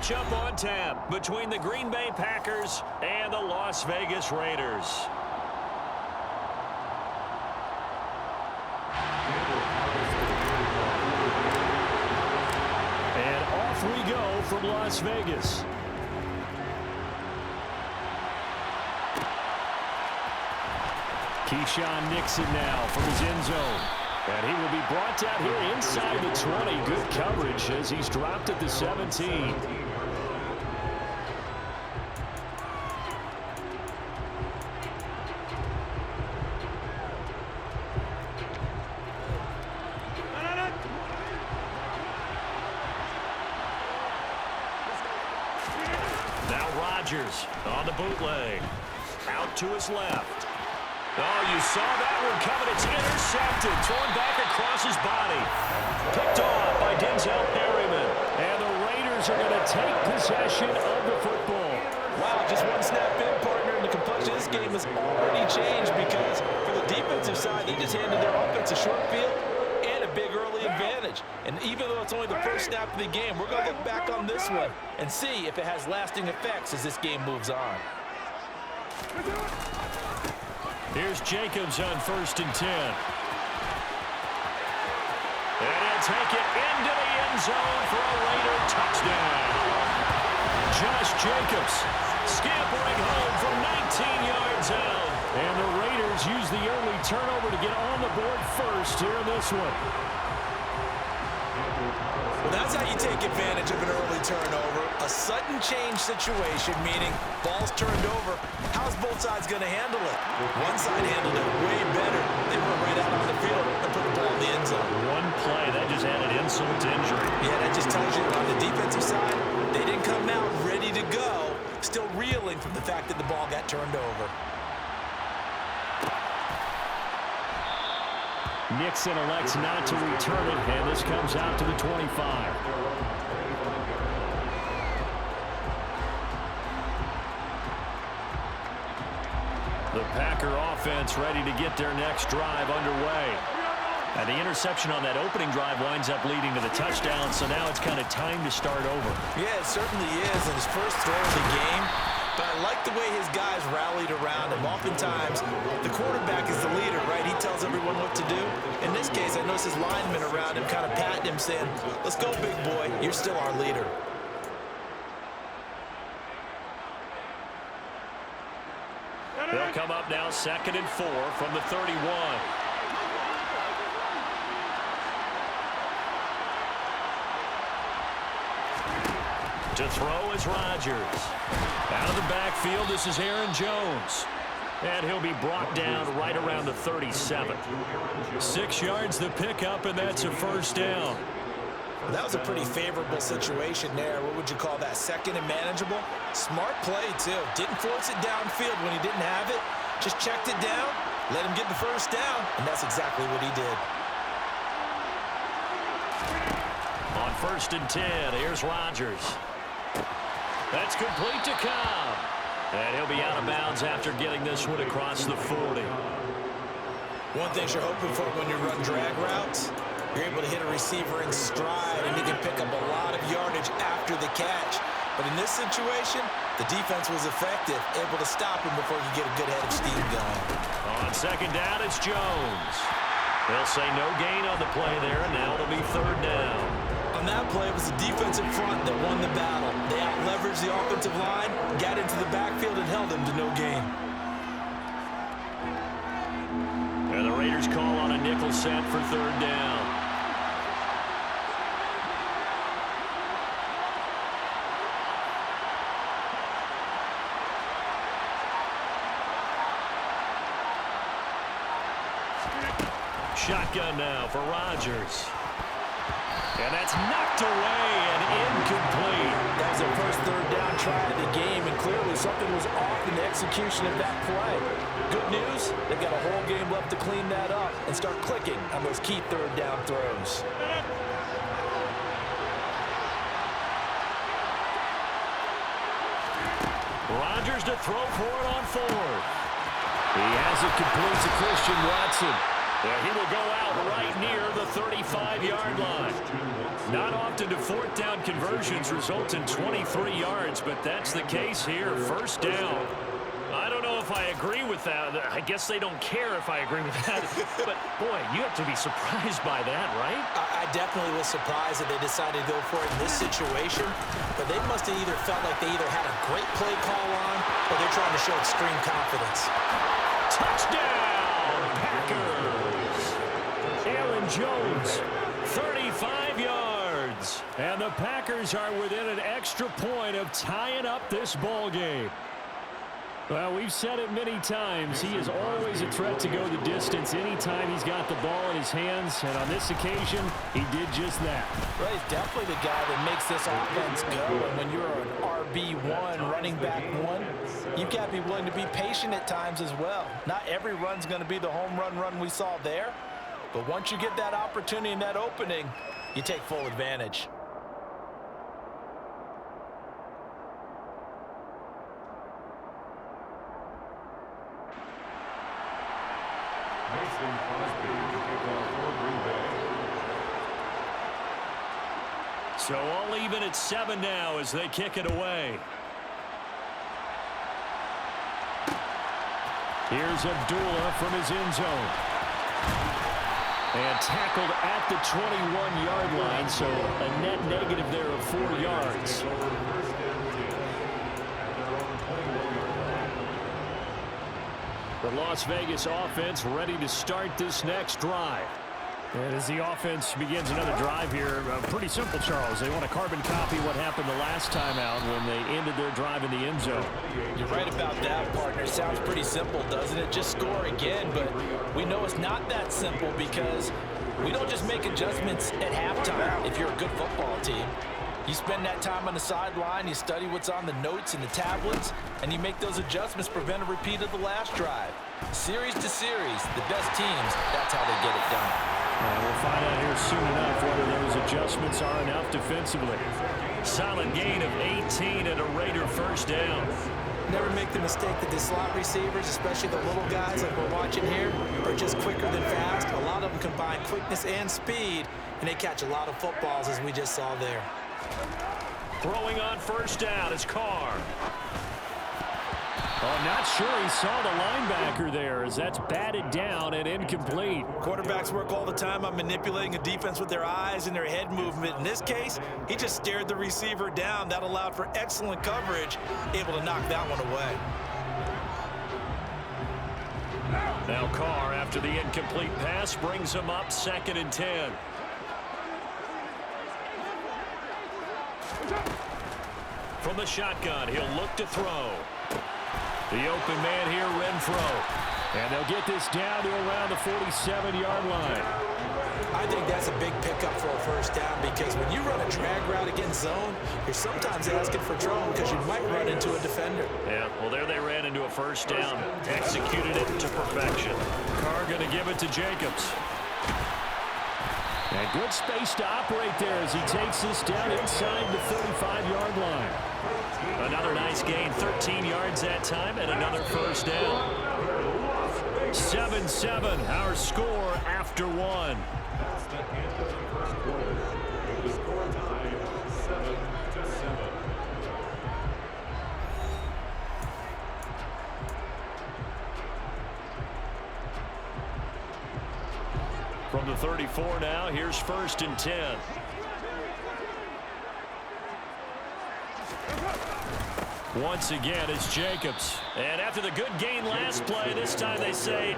matchup on tap between the Green Bay Packers and the Las Vegas Raiders. And off we go from Las Vegas. Keyshawn Nixon now from his end zone. And he will be brought down here inside the 20. Good coverage as he's dropped at the 17. Now Rodgers on the bootleg. Out to his left. Oh, you saw that one coming. It's intercepted. Thrown back across his body. Picked off by Denzel Perryman. And the Raiders are going to take possession of the football. Wow, just one snap in, partner, and the complexion of this game has already changed because for the defensive side, they just handed their offense a short field and a big early advantage. And even though it's only the first snap of the game, we're going to look back on this one and see if it has lasting effects as this game moves on. Here's Jacobs on 1st and 10. And he'll take it into the end zone for a Raider touchdown. Josh Jacobs scampering home from 19 yards out. And the Raiders use the early turnover to get on the board first here in this one. Well, that's how you take advantage of an early turnover. A sudden change situation, meaning ball's turned over. How's both sides going to handle it? One side handled it way better. They went right out on the field and put the ball in the end zone. One play, that just added insult to injury. Yeah, that just tells you on the defensive side, they didn't come out ready to go, still reeling from the fact that the ball got turned over. Nixon elects not to return it, and this comes out to the 25. The Packer offense ready to get their next drive underway. And the interception on that opening drive winds up leading to the touchdown, so now it's kind of time to start over. Yeah, it certainly is in his first throw of the game. But I like the way his guys rallied around him. Oftentimes, the quarterback is the leader, right? He tells everyone what to do. In this case, I noticed his linemen around him kind of patting him, saying, "Let's go, big boy. You're still our leader." They'll come up now 2nd and 4 from the 31. To throw is Rodgers. Out of the backfield, this is Aaron Jones. And he'll be brought down right around the 37. 6 yards the pickup, and that's a first down. Well, that was a pretty favorable situation there. What would you call that? Second and manageable? Smart play, too. Didn't force it downfield when he didn't have it. Just checked it down, let him get the first down, and that's exactly what he did. On 1st and 10, here's Rodgers. That's complete to Cobb. And he'll be out of bounds after getting this one across the 40. One thing you're hoping for when you run drag routes, you're able to hit a receiver in stride, and he can pick up a lot of yardage after the catch. But in this situation, the defense was effective, able to stop him before he could get a good head of steam going. On 2nd down, it's Jones. They'll say no gain on the play there, and now it'll be 3rd down. On that play, it was the defensive front that won the battle. They out-leveraged the offensive line, got into the backfield, and held him to no gain. And the Raiders call on a nickel set for 3rd down. Shotgun now for Rodgers. And that's knocked away and incomplete. That was their first 3rd down try of the game, and clearly something was off in the execution of that play. Good news, they've got a whole game left to clean that up and start clicking on those key 3rd down throws. Rodgers to throw for it on 4th. He has it complete to Christian Watson. Yeah, he will go out right near the 35-yard line. Not often do fourth down conversions result in 23 yards, but that's the case here. First down. I don't know if I agree with that. I guess they don't care if I agree with that. But, boy, you have to be surprised by that, right? I definitely was surprised that they decided to go for it in this situation. But they must have either felt like they either had a great play call on or they're trying to show extreme confidence. Touchdown, Packers! Aaron Jones, 35 yards. And the Packers are within an extra point of tying up this ball game. Well, we've said it many times. He is always a threat to go the distance anytime he's got the ball in his hands. And on this occasion, he did just that. Well, he's definitely the guy that makes this offense go. And when you're an RB1, running back one, you've got to be willing to be patient at times as well. Not every run's going to be the home run we saw there. But once you get that opportunity and that opening, you take full advantage. So all even at 7 now as they kick it away. Here's Abdullah from his end zone. And tackled at the 21-yard line, so a net negative there of 4 yards. The Las Vegas offense ready to start this next drive. And as the offense begins another drive here, pretty simple, Charles. They want to carbon copy what happened the last time out when they ended their drive in the end zone. You're right about that, partner. Sounds pretty simple, doesn't it? Just score again, but we know it's not that simple because we don't just make adjustments at halftime if you're a good football team. You spend that time on the sideline, you study what's on the notes and the tablets, and you make those adjustments, prevent a repeat of the last drive. Series to series, the best teams, that's how they get it done. And we'll find out here soon enough whether those adjustments are enough defensively. Solid gain of 18 and a Raider first down. Never make the mistake that the slot receivers, especially the little guys like we're watching here, are just quicker than fast. A lot of them combine quickness and speed, and they catch a lot of footballs as we just saw there. Throwing on first down is Carr. Oh, not sure he saw the linebacker there as that's batted down and incomplete. Quarterbacks work all the time on manipulating a defense with their eyes and their head movement. In this case, he just stared the receiver down. That allowed for excellent coverage, able to knock that one away. Now Carr, after the incomplete pass, brings him up 2nd and 10. From the shotgun, he'll look to throw. The open man here, Renfro. And they'll get this down to around the 47-yard line. I think that's a big pickup for a first down because when you run a drag route against zone, you're sometimes asking for trouble because you might run into a defender. Yeah, well, there they ran into a first down. Executed it to perfection. Carr going to give it to Jacobs. And good space to operate there as he takes this down inside the 35-yard line. Another nice gain, 13 yards that time, and another first down. 7-7, our score after one. From the 34 now, here's 1st and 10. Once again, it's Jacobs. And after the good gain last play, this time they say,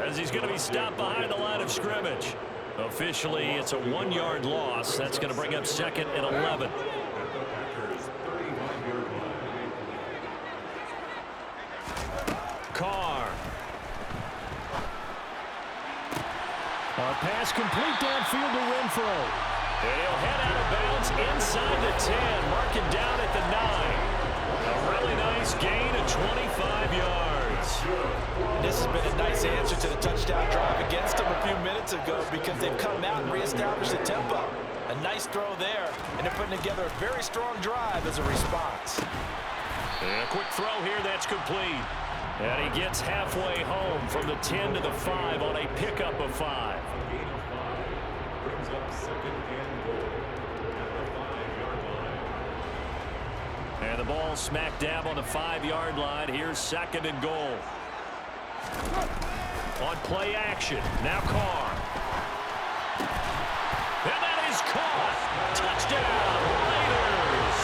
as he's going to be stopped behind the line of scrimmage. Officially, it's a 1-yard loss. That's going to bring up 2nd and 11. Carr. A pass complete downfield to Renfro. And he'll head out of bounds inside the 10, marking down at the 9. A really nice gain of 25 yards. This has been a nice answer to the touchdown drive against them a few minutes ago because they've come out and reestablished the tempo. A nice throw there, and they're putting together a very strong drive as a response. And a quick throw here, that's complete. And he gets halfway home from the 10 to the 5 on a pickup of 5. Brings up 2nd and goal at the 5-yard line. And the ball smack dab on the 5-yard line. Here's 2nd and goal. On play action. Now Carr. And that is caught. Touchdown, Raiders.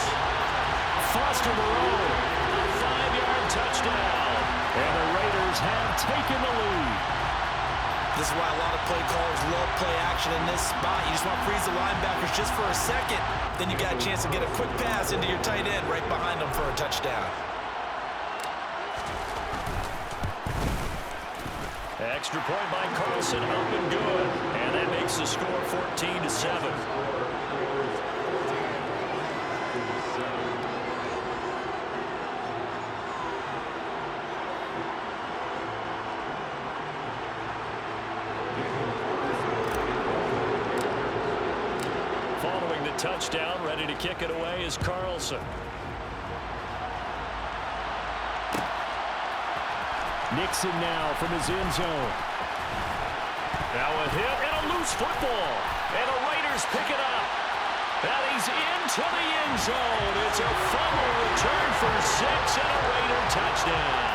Foster Moreau, a 5-yard touchdown. And the Raiders have taken the lead. This is why a lot of play callers love play action in this spot. You just want to freeze the linebackers just for a second. Then you got a chance to get a quick pass into your tight end right behind them for a touchdown. Extra point by Carlson, up and good. And that makes the score 14-7. Following the touchdown, ready to kick it away is Carlson. Nixon now from his end zone. Now a hit and a loose football. And the Raiders pick it up. And he's into the end zone. It's a fumble return for 6 and a Raider touchdown.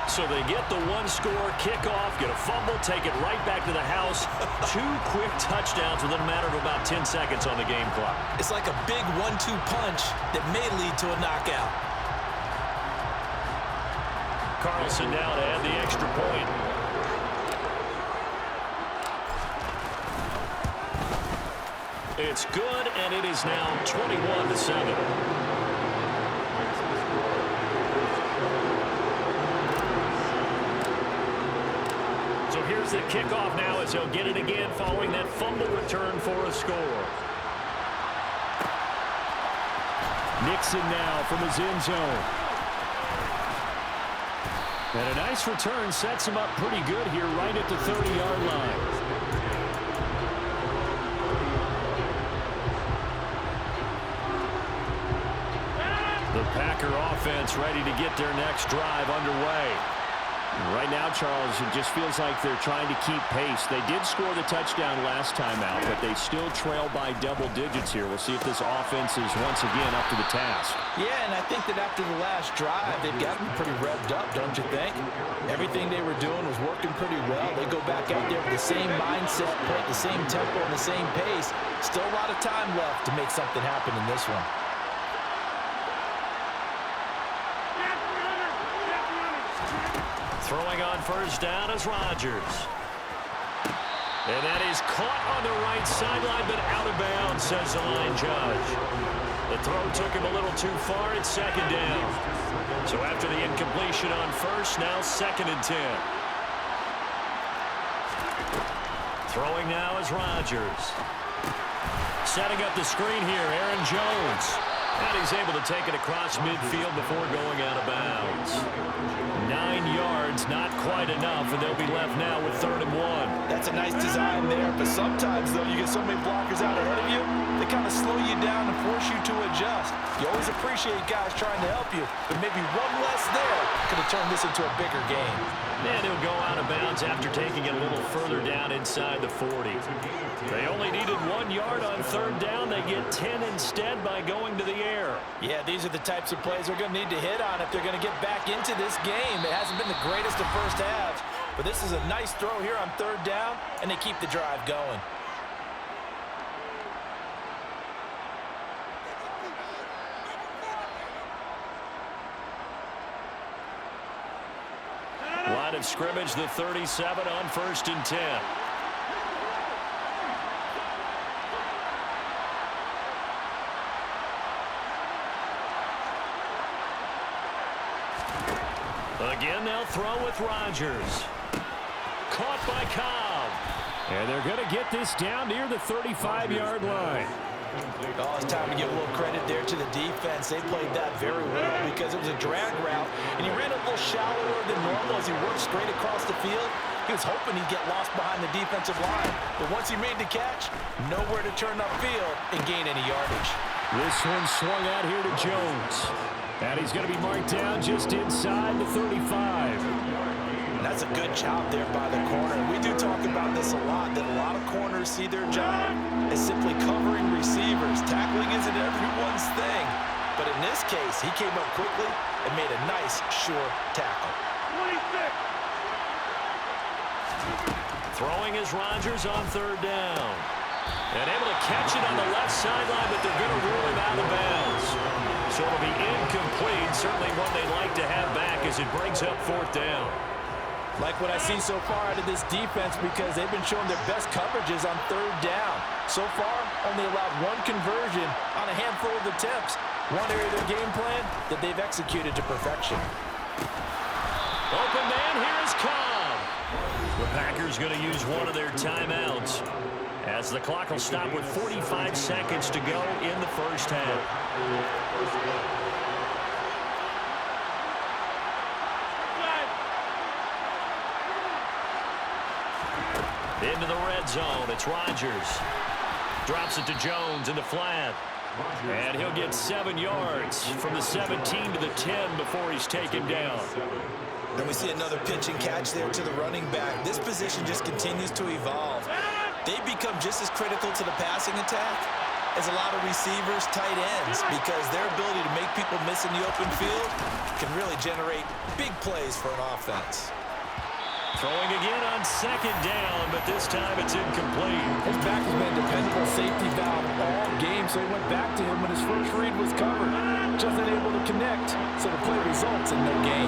So they get the one-score kickoff, get a fumble, take it right back to the house. 2 quick touchdowns within a matter of about 10 seconds on the game clock. It's like a big 1-2 punch that may lead to a knockout. Carlson now to add the extra point. It's good, and it is now 21-7. So here's the kickoff now as he'll get it again following that fumble return for a score. Nixon now from his end zone. And a nice return sets him up pretty good here right at the 30-yard line. The Packer offense ready to get their next drive underway. Right now, Charles, it just feels like they're trying to keep pace. They did score the touchdown last time out, but they still trail by double digits here. We'll see if this offense is once again up to the task. Yeah, and I think that after the last drive, they've got to be pretty revved up, don't you think? Everything they were doing was working pretty well. They go back out there with the same mindset, play at the same tempo and the same pace. Still a lot of time left to make something happen in this one. Throwing on first down is Rodgers. And that is caught on the right sideline, but out of bounds, says the line judge. The throw took him a little too far. It's 2nd down. So after the incompletion on first, now 2nd and 10. Throwing now is Rodgers. Setting up the screen here, Aaron Jones. And he's able to take it across midfield before going out of bounds. 9 yards, not quite enough, and they'll be left now with 3rd and 1. That's a nice design there, but sometimes, though, you get so many blockers out ahead of you, they kind of slow you down and force you to adjust. You always appreciate guys trying to help you, but maybe one less there could have turned this into a bigger game. And he'll go out of bounds after taking it a little further down inside the 40. They only needed 1 yard on 3rd down. They get 10 instead by going to the air. Yeah, these are the types of plays they're going to need to hit on if they're going to get back into this game. It hasn't been the greatest of first halves, but this is a nice throw here on 3rd down, and they keep the drive going. Line of scrimmage, the 37 on 1st and 10. Again, they'll throw with Rodgers. Caught by Cobb. And they're going to get this down near the 35-yard line. Oh, it's time to give a little credit there to the defense. They played that very well because it was a drag route, and he ran a little shallower than normal as he worked straight across the field. He was hoping he'd get lost behind the defensive line, but once he made the catch, nowhere to turn upfield and gain any yardage. This one swung out here to Jones. And he's going to be marked down just inside the 35. And that's a good job there by the corner. We do talk about this a lot, that a lot of corners see their job as simply covering receivers. Tackling isn't everyone's thing. But in this case, he came up quickly and made a nice, sure tackle. 26. Throwing is Rodgers on third down. And able to catch it on the left sideline, but they're going to rule him out of bounds. So it'll be incomplete. Certainly one they'd like to have back as it brings up fourth down. Like what I see so far out of this defense, because they've been showing their best coverages on third down. So far, only allowed one conversion on a handful of attempts. One area of their game plan that they've executed to perfection. Open man, here is Cobb. The Packers going to use one of their timeouts as the clock will stop with 45 seconds to go in the first half. Into the red zone, it's Rodgers. Drops it to Jones into flat. And he'll get 7 yards from the 17 to the 10 before he's taken down. Then we see another pitch and catch there to the running back. This position just continues to evolve. They've become just as critical to the passing attack as a lot of receivers, tight ends, because their ability to make people miss in the open field can really generate big plays for an offense. Throwing again on second down, but this time it's incomplete. His back has been a dependable safety valve all game, so he went back to him when his first read was covered. Just unable to connect, so the play results in no gain.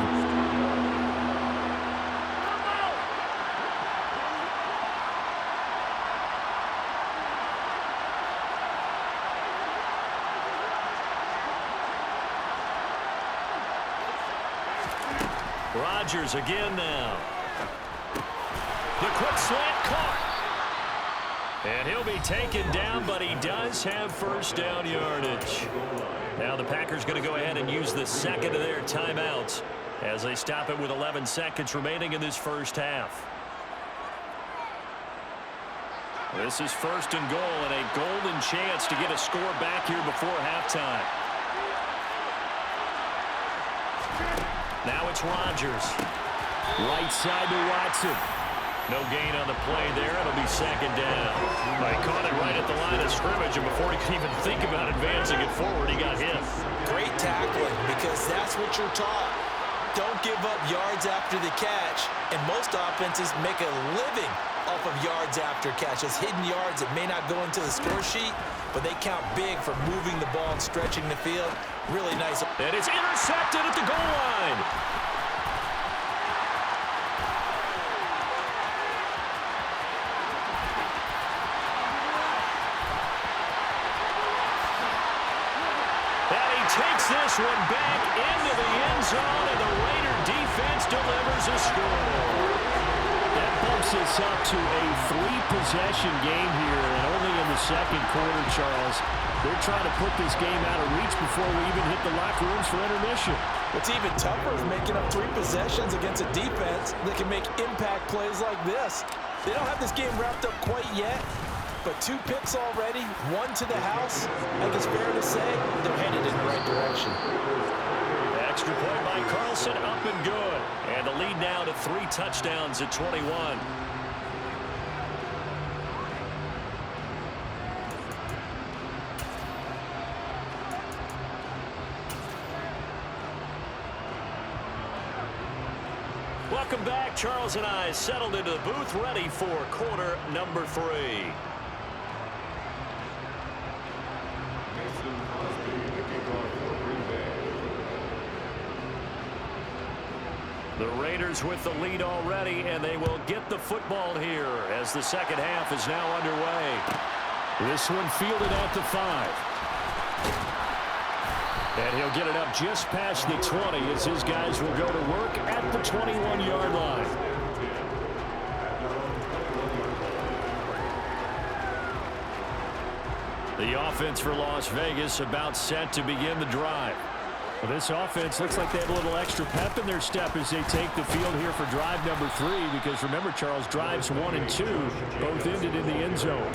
Rodgers again now. The quick slant caught. And he'll be taken down, but he does have first down yardage. Now the Packers going to go ahead and use the second of their timeouts as they stop it with 11 seconds remaining in this first half. This is first and goal and a golden chance to get a score back here before halftime. Now it's Rodgers. Right side to Watson. No gain on the play there. It'll be second down. He caught it right at the line of scrimmage, and before he could even think about advancing it forward, he got hit. Great tackling, because that's what you're taught. Don't give up yards after the catch. And most offenses make a living off of yards after catch. It's hidden yards that may not go into the score sheet, but they count big for moving the ball and stretching the field. Really nice. And it's intercepted at the goal line. Takes this one back into the end zone, and the Raider defense delivers a score. That bumps us up to a 3-possession game here, and only in the second quarter, Charles. They're trying to put this game out of reach before we even hit the locker rooms for intermission. What's even tougher is making up 3 possessions against a defense that can make impact plays like this. They don't have this game wrapped up quite yet, but 2 picks already, 1 to the house. I think it's fair to say they're headed in the right direction. Extra point by Carlson, up and good. And the lead now to 3 touchdowns at 21. Welcome back. Charles and I settled into the booth, ready for quarter number 3. The Raiders with the lead already, and they will get the football here as the second half is now underway. This one fielded at the 5. And he'll get it up just past the 20 as his guys will go to work at the 21-yard line. The offense for Las Vegas about set to begin the drive. Well, this offense looks like they have a little extra pep in their step as they take the field here for drive number 3, because remember, Charles, drives 1 and 2 both ended in the end zone.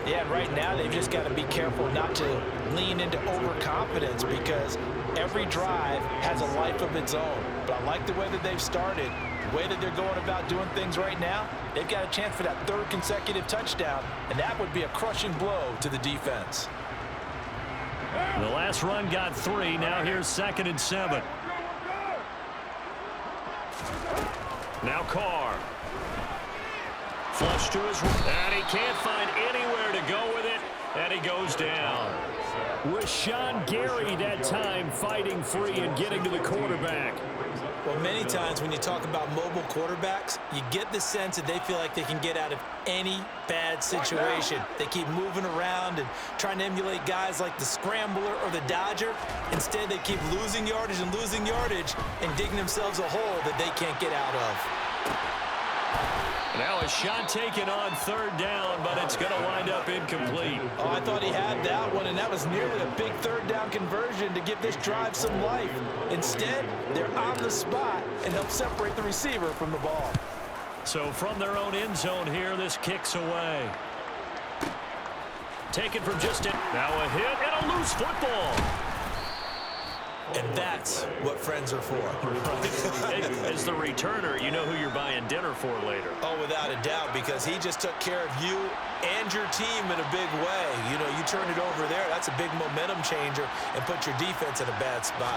Yeah, and right now they've just got to be careful not to lean into overconfidence because every drive has a life of its own. But I like the way that they've started, the way that they're going about doing things right now. They've got a chance for that third consecutive touchdown, and that would be a crushing blow to the defense. The last run got 3. Now here's 2nd and 7. Now Carr. Flush to his right, and he can't find anywhere to go with it, and he goes down. Rashawn Gary that time fighting free and getting to the quarterback. Well, many times when you talk about mobile quarterbacks, you get the sense that they feel like they can get out of any bad situation. They keep moving around and trying to emulate guys like the Scrambler or the Dodger. Instead, they keep losing yardage and digging themselves a hole that they can't get out of. Now a shot taken on 3rd down, but it's going to wind up incomplete. Oh, I thought he had that one, and that was nearly a big 3rd down conversion to give this drive some life. Instead, they're on the spot and help separate the receiver from the ball. So from their own end zone here, this kicks away. Taken from just in. Now a hit and a loose football. And that's what friends are for. As the returner, you know who you're buying dinner for later. Oh, without a doubt, because he just took care of you and your team in a big way. You know, you turn it over there, that's a big momentum changer and put your defense in a bad spot.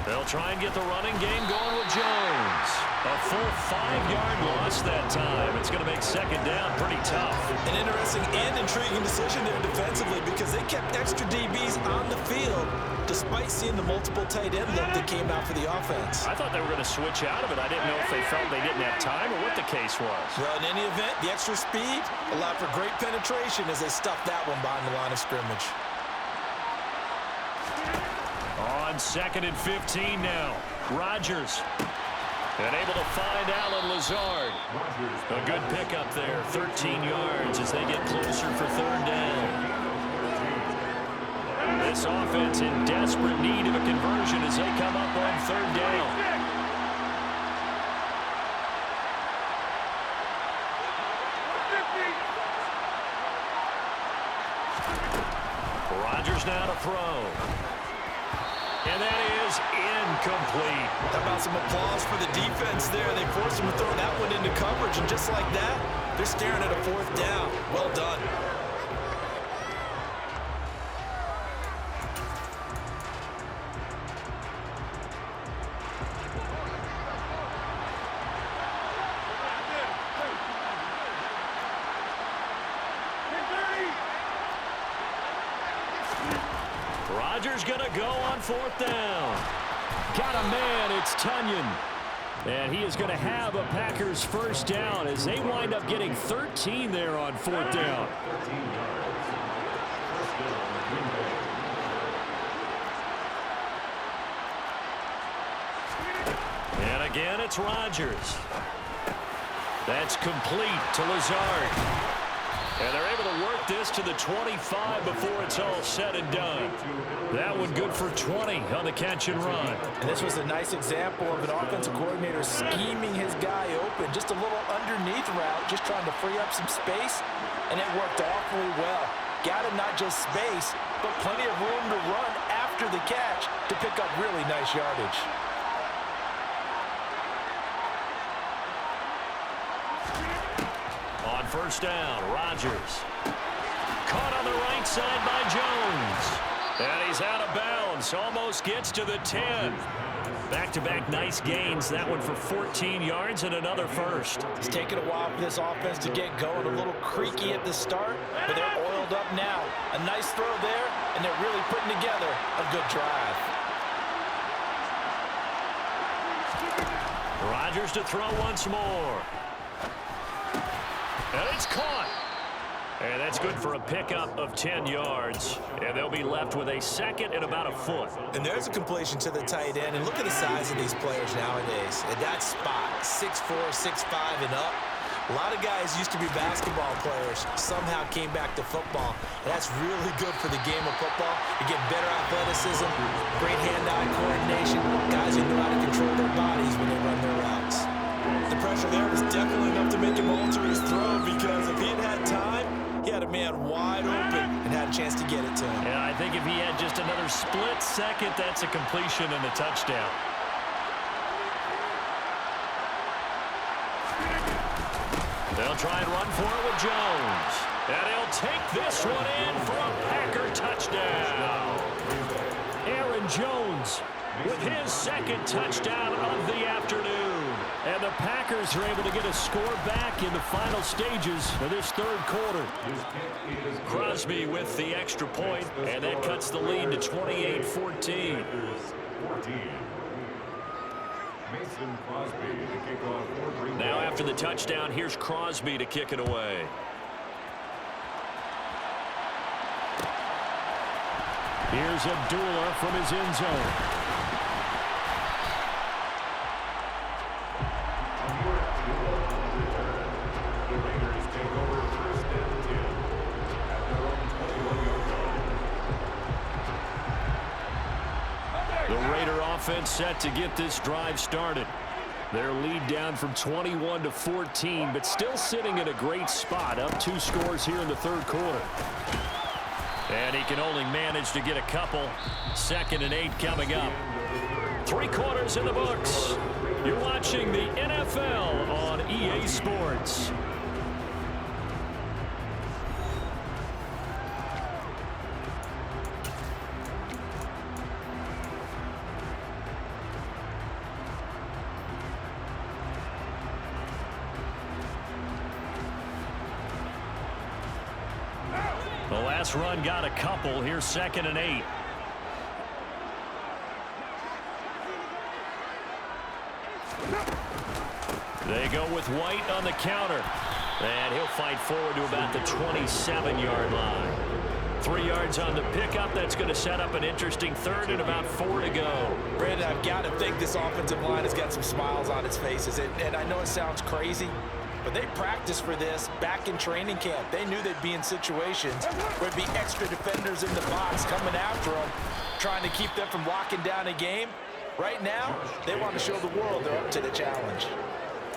They'll try and get the running game going with Jones. A full 5-yard loss that time. It's going to make 2nd down pretty tough. An interesting and intriguing decision there defensively because they kept extra DBs on the field despite seeing the multiple tight end look that came out for the offense. I thought they were going to switch out of it. I didn't know if they felt they didn't have time or what the case was. Well, in any event, the extra speed allowed for great penetration as they stuffed that one behind the line of scrimmage. On 2nd and 15 now. Rodgers. And able to find Alan Lazard. A good pickup there. 13 yards as they get closer for 3rd down. This offense in desperate need of a conversion as they come up on 3rd down. Rodgers now to throw. And that is incomplete. How about some applause for the defense there? They forced him to throw that one into coverage, and just like that, they're staring at a 4th down. Well done. Rodgers going to go on 4th down. Got a man, it's Tunyon. And he is going to have a Packers 1st down as they wind up getting 13 there on 4th down. And again, it's Rodgers. That's complete to Lazard. And they're able to work this to the 25 before it's all said and done. That one good for 20 on the catch and run. And this was a nice example of an offensive coordinator scheming his guy open. Just a little underneath route, just trying to free up some space, and it worked awfully well. Got him not just space, but plenty of room to run after the catch to pick up really nice yardage. On 1st down, Rodgers. Caught on the right side by Jones. And he's out of bounds. Almost gets to the 10. Back-to-back nice gains. That one for 14 yards and another 1st. It's taken a while for this offense to get going. A little creaky at the start, but they're oiled up now. A nice throw there, and they're really putting together a good drive. Rodgers to throw once more. And it's caught. And that's good for a pickup of 10 yards. And they'll be left with a 2nd and about a foot. And there's a completion to the tight end. And look at the size of these players nowadays. At that spot, 6'4", 6'5", and up. A lot of guys used to be basketball players, somehow came back to football. And that's really good for the game of football. You get better athleticism, great hand-eye coordination, guys who know how to control their bodies when they run their routes. The pressure there was definitely enough to make him alter his throw because if he had had time, He had a man wide open and had a chance to get it to him. Yeah, I think if he had just another split second, that's a completion and a touchdown. They'll try and run for it with Jones. And he'll take this one in for a Packer touchdown. Aaron Jones with his second touchdown of the afternoon. And the Packers are able to get a score back in the final stages of this third quarter. Crosby with the extra point, and that cuts the lead to 28-14. Now after the touchdown, here's Crosby to kick it away. Here's Abdullah from his end zone. The Raider offense set to get this drive started. Their lead down from 21-14, but still sitting in a great spot, up 2 scores here in the third quarter. And he can only manage to get a couple. 2nd and 8 coming up. 3 quarters in the books. You're watching the NFL on EA Sports. The last run got a couple. Here's 2nd and 8. They go with White on the counter. And he'll fight forward to about the 27-yard line. 3 yards on the pickup. That's going to set up an interesting third and about 4 to go. Brandon, I've got to think this offensive line has got some smiles on its faces. And I know it sounds crazy, but they practiced for this back in training camp. They knew they'd be in situations where there'd be extra defenders in the box coming after them, trying to keep them from locking down a game. Right now, they want to show the world they're up to the challenge.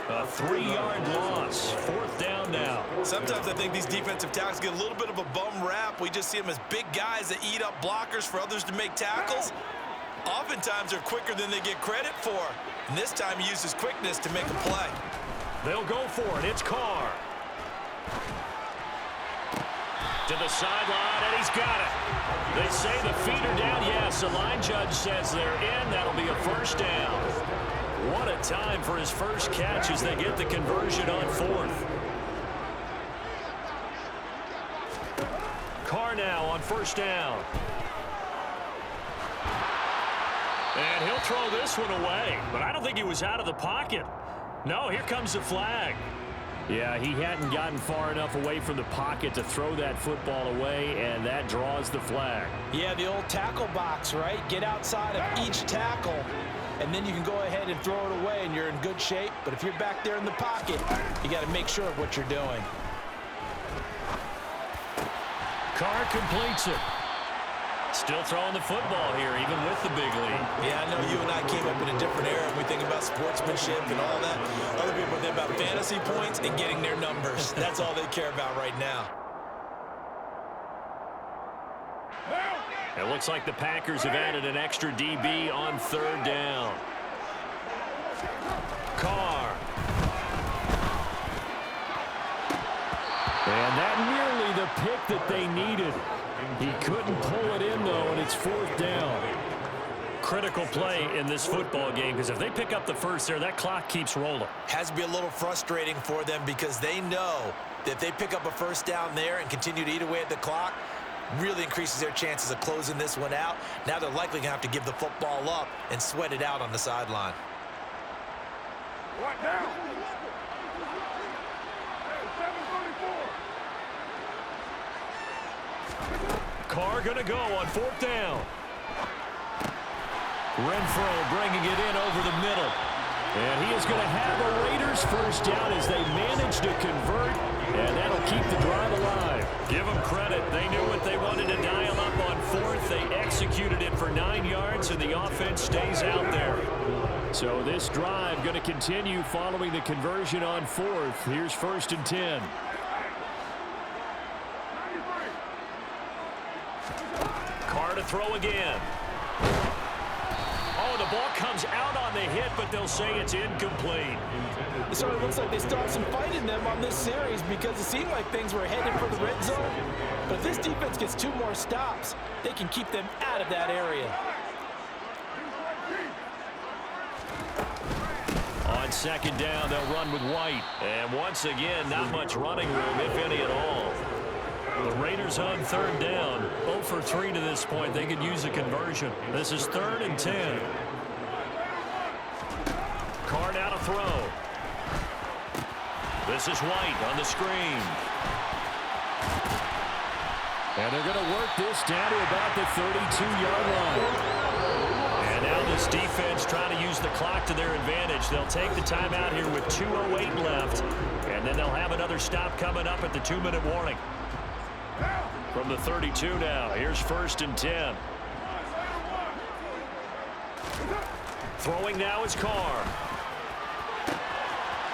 A 3-yard loss. 4th down now. Sometimes I think these defensive tackles get a little bit of a bum rap. We just see them as big guys that eat up blockers for others to make tackles. Oftentimes, they're quicker than they get credit for. And this time, he used his quickness to make a play. They'll go for it. It's Carr. To the sideline, and he's got it. They say the feet are down. Yes, the line judge says they're in. That'll be a first down. What a time for his first catch as they get the conversion on 4th. Carr now on 1st down. And he'll throw this one away. But I don't think he was out of the pocket. No, here comes the flag. Yeah, he hadn't gotten far enough away from the pocket to throw that football away, and that draws the flag. Yeah, the old tackle box, right? Get outside of each tackle, and then you can go ahead and throw it away, and you're in good shape. But if you're back there in the pocket, you got to make sure of what you're doing. Carr completes it. Still throwing the football here, even with the big lead. Yeah, I know you and I came up in a different era. We think about sportsmanship and all that. Other people think about fantasy points and getting their numbers. That's all they care about right now. It looks like the Packers have added an extra DB on 3rd down. Carr. And that nearly the pick that they needed. He couldn't pull it in, though, and it's 4th down. Critical play in this football game, because if they pick up the first there, that clock keeps rolling. Has to be a little frustrating for them because they know that if they pick up a first down there and continue to eat away at the clock, really increases their chances of closing this one out. Now they're likely going to have to give the football up and sweat it out on the sideline. What now? Carr going to go on 4th down. Renfro bringing it in over the middle. And he is going to have a Raiders first down as they manage to convert, and that'll keep the drive alive. Give them credit. They knew what they wanted to dial up on 4th. They executed it for 9 yards, and the offense stays out there. So this drive going to continue following the conversion on 4th. Here's 1st and 10. to throw again. Oh, the ball comes out on the hit, but they'll say it's incomplete. So it looks like they still have some fight in them on this series because it seemed like things were headed for the red zone. But if this defense gets 2 more stops, they can keep them out of that area. On second down, they'll run with White. And once again, not much running room, if any at all. The Raiders on third down. 0 for 3 to this point. They could use a conversion. This is 3rd and 10. Carr now to throw. This is White on the screen. And they're going to work this down to about the 32-yard line. And now this defense trying to use the clock to their advantage. They'll take the timeout here with 2:08 left. And then they'll have another stop coming up at the 2-minute warning. From the 32 now, here's 1st and 10. Throwing now is Carr.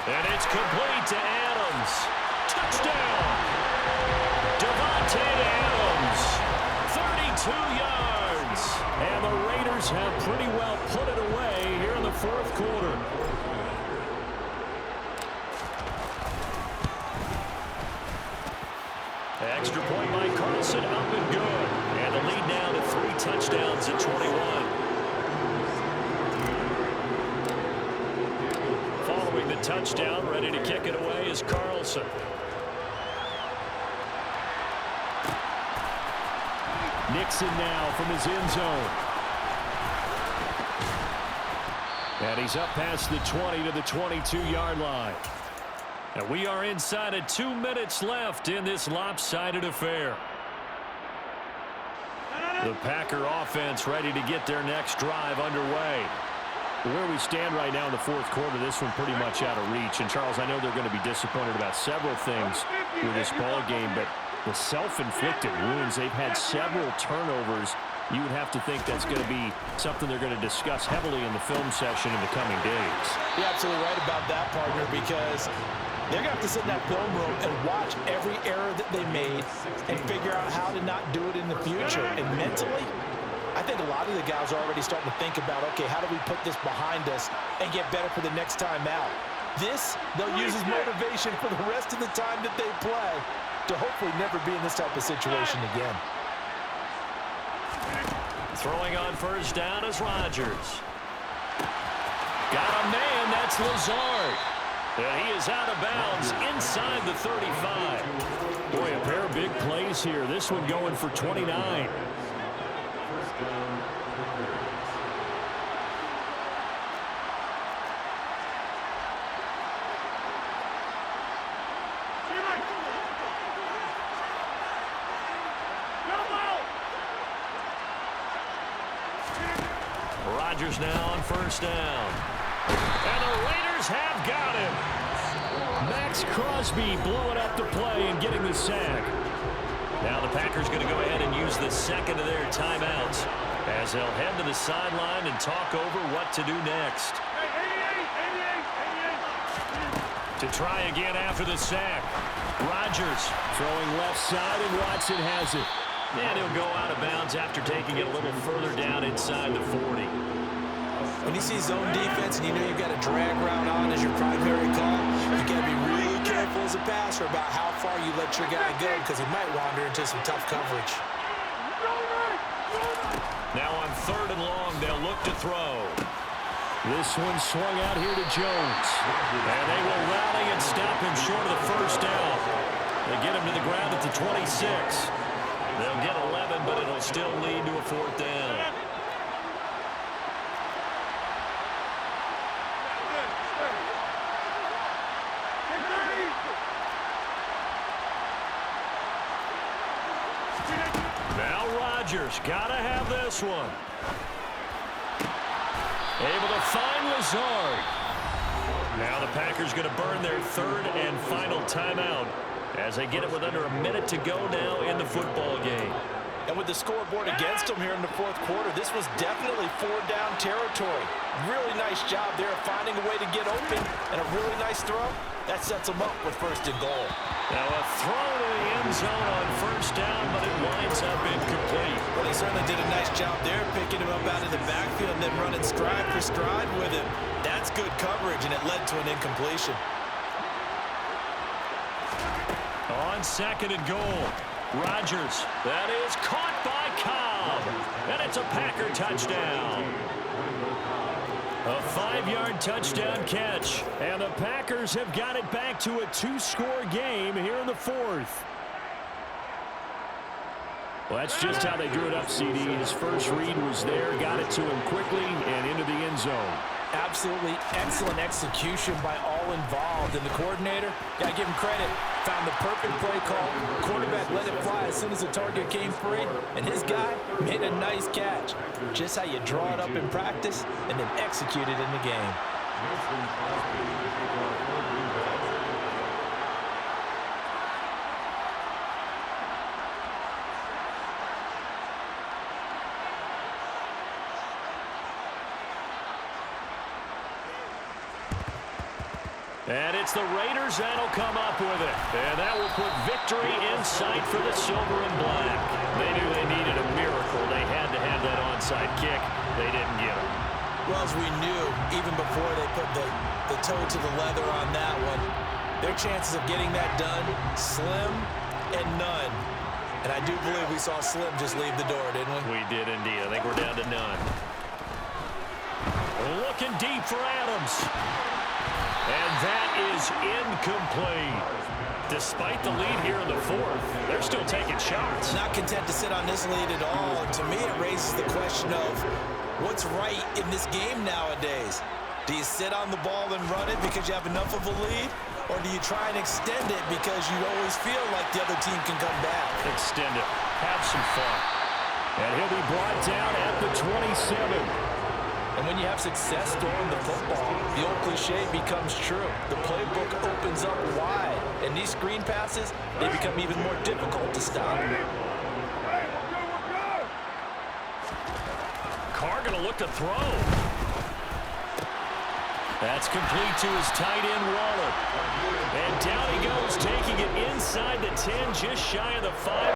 And it's complete to Adams. Touchdown! Devontae Adams, 32 yards. And the Raiders have pretty well put it away here in the 4th quarter. Extra point by Carlson, up and good. And the lead now to 3 touchdowns at 21. Following the touchdown, ready to kick it away is Carlson. Nixon now from his end zone. And he's up past the 20 to the 22-yard line. And we are inside of 2 minutes left in this lopsided affair. The Packer offense ready to get their next drive underway. Where we stand right now in the 4th quarter, this one pretty much out of reach. And, Charles, I know they're going to be disappointed about several things with this ball game, but the self-inflicted wounds, they've had several turnovers. You would have to think that's going to be something they're going to discuss heavily in the film session in the coming days. You're absolutely right about that, partner, because they're going to have to sit in that film room and watch every error that they made and figure out how to not do it in the future. And mentally, I think a lot of the guys are already starting to think about, okay, how do we put this behind us and get better for the next time out? This, they'll use as motivation for the rest of the time that they play to hopefully never be in this type of situation again. Throwing on 1st down is Rodgers. Got a man, that's Lazard. And he is out of bounds inside the 35. Boy, a pair of big plays here. This one going for 29. Rodgers now on 1st down. And the Raiders have got him. Max Crosby blowing up the play and getting the sack. Now the Packers going to go ahead and use the second of their timeouts as they'll head to the sideline and talk over what to do next. To try again after the sack. Rodgers throwing left side, and Watson has it. And he'll go out of bounds after taking it a little further down inside the 40. When you see zone defense and you know you've got a drag route on as your primary call, you got to be really careful as a passer about how far you let your guy go because he might wander into some tough coverage. Now on 3rd and long, they'll look to throw. This one swung out here to Jones. And they will rally and stop him short of the 1st down. They get him to the ground at the 26. They'll get 11, but it'll still lead to a 4th down. Now Rodgers, gotta have this one. Able to find Lazard. Now the Packers going to burn their 3rd and final timeout as they get it with under a minute to go now in the football game. And with the scoreboard against them here in the 4th quarter, this was definitely 4-down territory. Really nice job there of finding a way to get open and a really nice throw. That sets them up with first and goal. Now a throw to the end zone on first down, but it winds up incomplete. Well, they certainly did a nice job there, picking him up out of the backfield and then running stride for stride with him. That's good coverage, and it led to an incompletion. On second and goal, Rodgers. That is caught by Cobb. And it's a Packer touchdown. A 5-yard touchdown catch. And the Packers have got it back to a 2-score game here in the fourth. Well, that's just how they drew it up, CD. His first read was there, got it to him quickly and into the end zone. Absolutely excellent execution by all involved. And the coordinator, got to give him credit, found the perfect play call. Quarterback let it fly as soon as the target came free. And his guy made a nice catch. Just how you draw it up in practice and then execute it in the game. And it's the Raiders that'll come up with it. And that will put victory in sight for the silver and black. They knew they needed a miracle. They had to have that onside kick. They didn't get it. Well, as we knew, even before they put the toe to the leather on that one, their chances of getting that done, slim and none. And I do believe we saw Slim just leave the door, didn't we? We did indeed. I think we're down to none. Looking deep for Adams. And that is incomplete. Despite the lead here in the fourth, they're still taking shots. Not content to sit on this lead at all. And to me, it raises the question of what's right in this game nowadays. Do you sit on the ball and run it because you have enough of a lead? Or do you try and extend it because you always feel like the other team can come back? Extend it. Have some fun. And he'll be brought down at the 27. And when you have success throwing the football, the old cliche becomes true. The playbook opens up wide. And these screen passes, they become even more difficult to stop. Carr going to look to throw. That's complete to his tight end, Waller. And down he goes, taking it inside the 10, just shy of the 5.